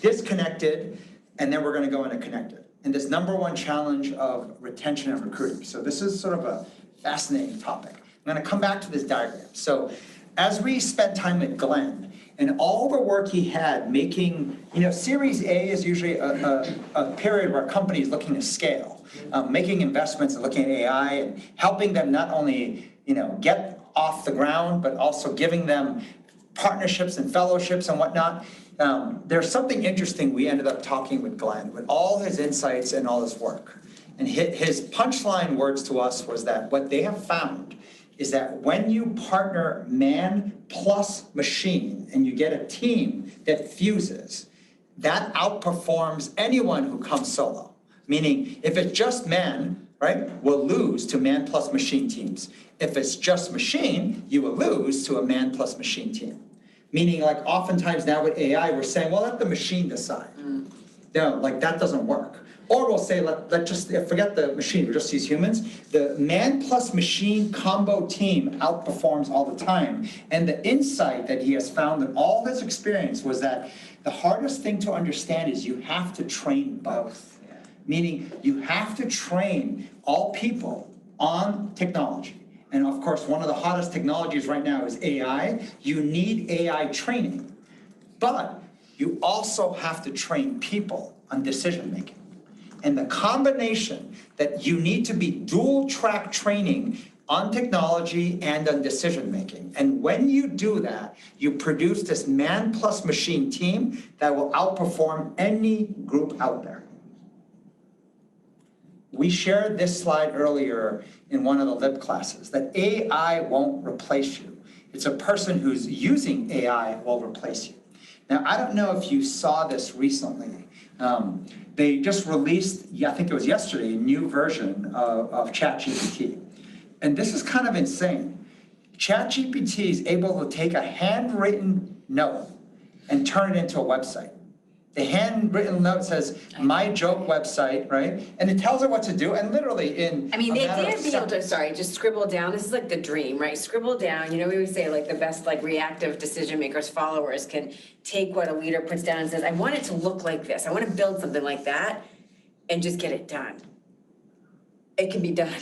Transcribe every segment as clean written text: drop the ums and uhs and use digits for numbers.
disconnected, and then we're going to go into connected. And this number one challenge of retention and recruiting. So this is sort of a fascinating topic. I'm going to come back to this diagram. So as we spent time with Glenn, and all the work he had making, Series A is usually a period where a company is looking to scale, making investments and looking at AI and helping them not only, get off the ground, but also giving them partnerships and fellowships and whatnot. There's something interesting we ended up talking with Glenn, with all his insights and all his work. And his punchline words to us was that what they have found is that when you partner man plus machine and you get a team that fuses, that outperforms anyone who comes solo. Meaning, if it's just man, right, we'll lose to man plus machine teams. If it's just machine, you will lose to a man plus machine team. Meaning, like, oftentimes now with AI, we're saying, well, let the machine decide. No, like, that doesn't work. Or we'll say, let just forget the machine, we're just these humans. The man plus machine combo team outperforms all the time. And the insight that he has found in all his experience was that the hardest thing to understand is you have to train both. Meaning you have to train all people on technology. And of course, one of the hottest technologies right now is AI. You need AI training, but you also have to train people on decision making. And the combination that you need to be dual track training on technology and on decision making. And when you do that, you produce this man plus machine team that will outperform any group out there. We shared this slide earlier in one of the LIB classes, that AI won't replace you. It's a person who's using AI will replace you. Now, I don't know if you saw this recently. They just released, I think it was yesterday, a new version of ChatGPT. And this is kind of insane. ChatGPT is able to take a handwritten note and turn it into a website. The handwritten note says, my joke website, right? And it tells her what to do, and literally in the idea of being able to, just scribble down, this is like the dream, right? Scribble down, we always say like the best like reactive decision makers, followers can take what a leader puts down and says, I want it to look like this. I want to build something like that and just get it done. It can be done.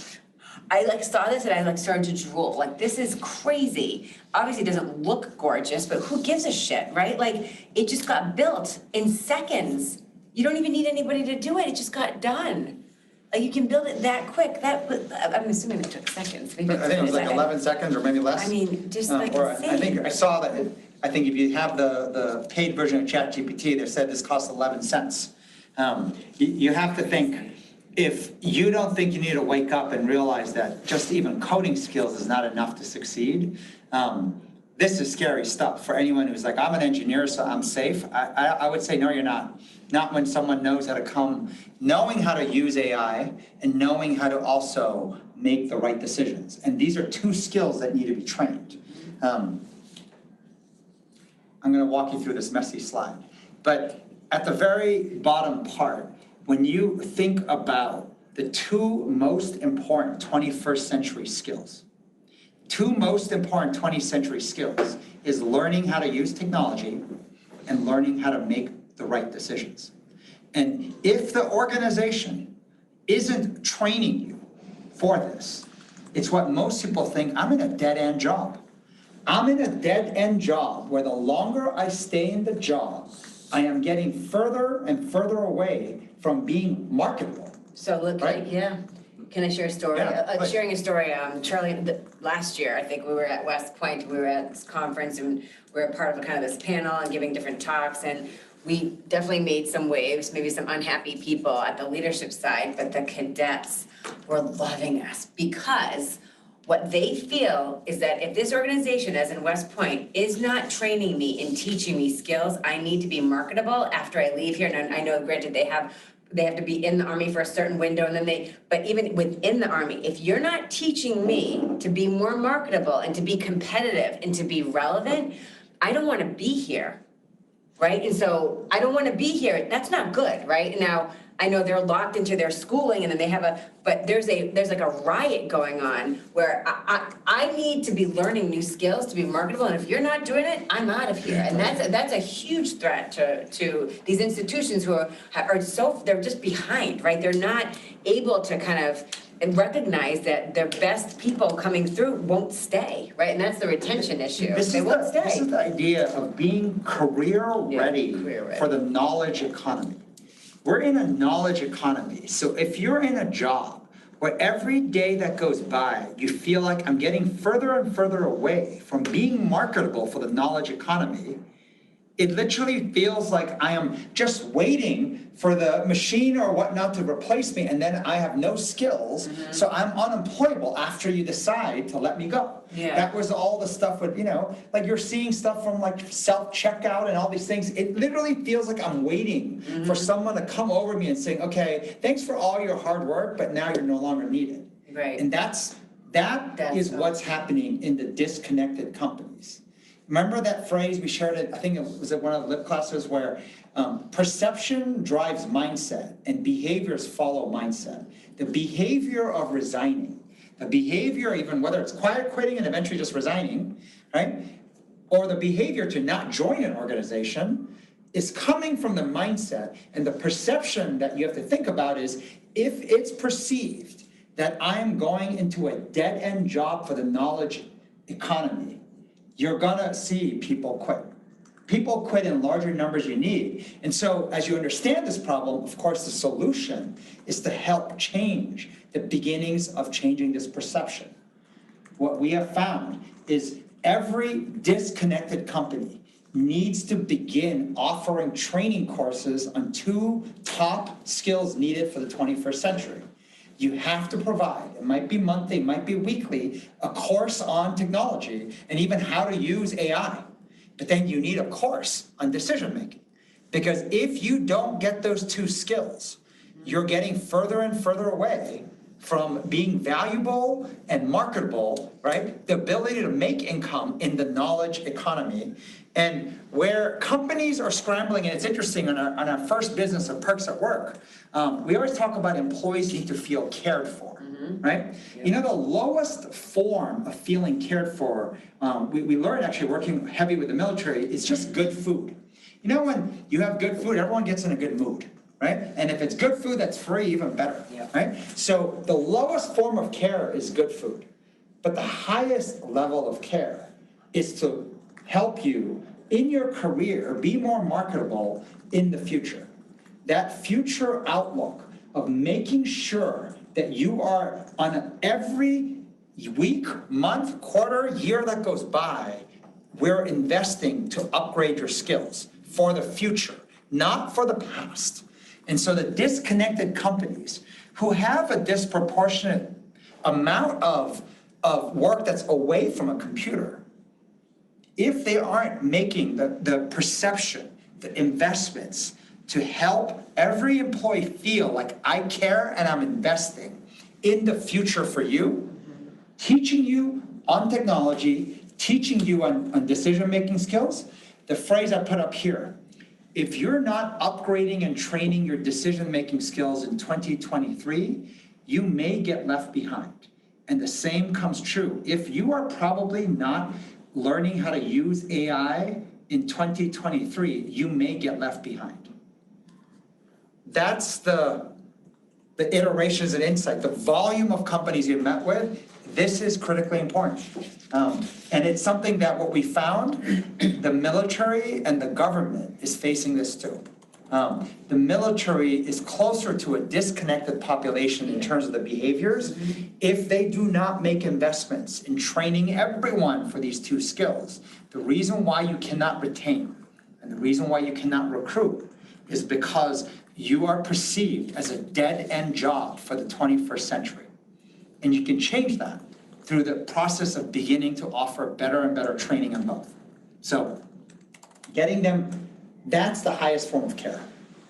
I saw this and I started to drool. This is crazy. Obviously it doesn't look gorgeous, but who gives a shit, right? It just got built in seconds. You don't even need anybody to do it. It just got done. You can build it that quick. I'm assuming it took seconds. Maybe I think it was like 11 seconds or maybe less. Just insane. I think I saw that. I think if you have the paid version of ChatGPT, they said this costs 11 cents. You have to think, if you don't think you need to wake up and realize that just even coding skills is not enough to succeed, this is scary stuff for anyone who's like, I'm an engineer, so I'm safe. I would say, no, you're not. Not when someone knows how to knowing how to use AI and knowing how to also make the right decisions. And these are two skills that need to be trained. I'm going to walk you through this messy slide. But at the very bottom part, when you think about the two most important 21st century skills, two most important 20th century skills is learning how to use technology and learning how to make the right decisions. And if the organization isn't training you for this, it's what most people think, I'm in a dead-end job. I'm in a dead-end job where the longer I stay in the job, I am getting further and further away from being marketable. So look, right? Can I share a story? Yeah, sharing a story, Charlie, last year, I think we were at West Point, we were at this conference and we were a part of kind of this panel and giving different talks, and we definitely made some waves, maybe some unhappy people at the leadership side, but the cadets were loving us because what they feel is that if this organization, as in West Point, is not training me and teaching me skills, I need to be marketable after I leave here. And I know, granted, they have to be in the Army for a certain window, and then but even within the Army, if you're not teaching me to be more marketable and to be competitive and to be relevant, I don't want to be here. right? And so I don't wanna be here, that's not good, right? Now, I know they're locked into their schooling and then they have but there's like a riot going on where I need to be learning new skills to be marketable, and if you're not doing it, I'm out of here. And that's a huge threat to these institutions who are they're just behind, right? They're not able to kind of recognize that their best people coming through won't stay, right? And that's the retention issue. They won't stay. This is the idea of being career ready career-ready. for the knowledge economy. We're in a knowledge economy. So if you're in a job where every day that goes by, you feel like I'm getting further and further away from being marketable for the knowledge economy, it literally feels like I am just waiting for the machine or whatnot to replace me, and then I have no skills, so I'm unemployable after you decide to let me go. Yeah. That was all the stuff with, like you're seeing stuff from like self-checkout and all these things. It literally feels like I'm waiting for someone to come over me and saying, okay, thanks for all your hard work, but now you're no longer needed. Right. And that is what's happening in the disconnected companies. Remember that phrase we shared it, I think it was at one of the LIP classes, where perception drives mindset and behaviors follow mindset. The behavior of resigning, the behavior even whether it's quiet quitting and eventually just resigning, right? Or the behavior to not join an organization is coming from the mindset, and the perception that you have to think about is if it's perceived that I am going into a dead-end job for the knowledge economy, you're gonna see people quit. People quit in larger numbers you need. And so as you understand this problem, of course, the solution is to help change the beginnings of changing this perception. What we have found is every disconnected company needs to begin offering training courses on 2 top skills needed for the 21st century. You have to provide, it might be monthly, it might be weekly, a course on technology and even how to use AI. But then you need a course on decision making. Because if you don't get those 2 skills, you're getting further and further away from being valuable and marketable, right? The ability to make income in the knowledge economy. And where companies are scrambling, and it's interesting, on our first business of Perks at Work, we always talk about employees need to feel cared for, right? Yeah. The lowest form of feeling cared for, we learned actually working heavy with the military, is just good food. When you have good food, everyone gets in a good mood, right? And if it's good food that's free, even better, right? So the lowest form of care is good food. But the highest level of care is to help you in your career be more marketable in the future. That future outlook of making sure that you are on every week, month, quarter, year that goes by, we're investing to upgrade your skills for the future, not for the past. And so the disconnected companies who have a disproportionate amount of work that's away from a computer, if they aren't making the perception, the investments to help every employee feel like I care and I'm investing in the future for you, teaching you on technology, teaching you on decision-making skills, the phrase I put up here, if you're not upgrading and training your decision-making skills in 2023, you may get left behind. And the same comes true. If you are probably not learning how to use AI in 2023, you may get left behind. That's the iterations and insight, the volume of companies you've met with. This is critically important. And it's something that what we found, the military and the government is facing this too. The military is closer to a disconnected population in terms of the behaviors. If they do not make investments in training everyone for these 2 skills, the reason why you cannot retain and the reason why you cannot recruit is because you are perceived as a dead-end job for the 21st century. And you can change that through the process of beginning to offer better and better training on both. So getting them, that's the highest form of care.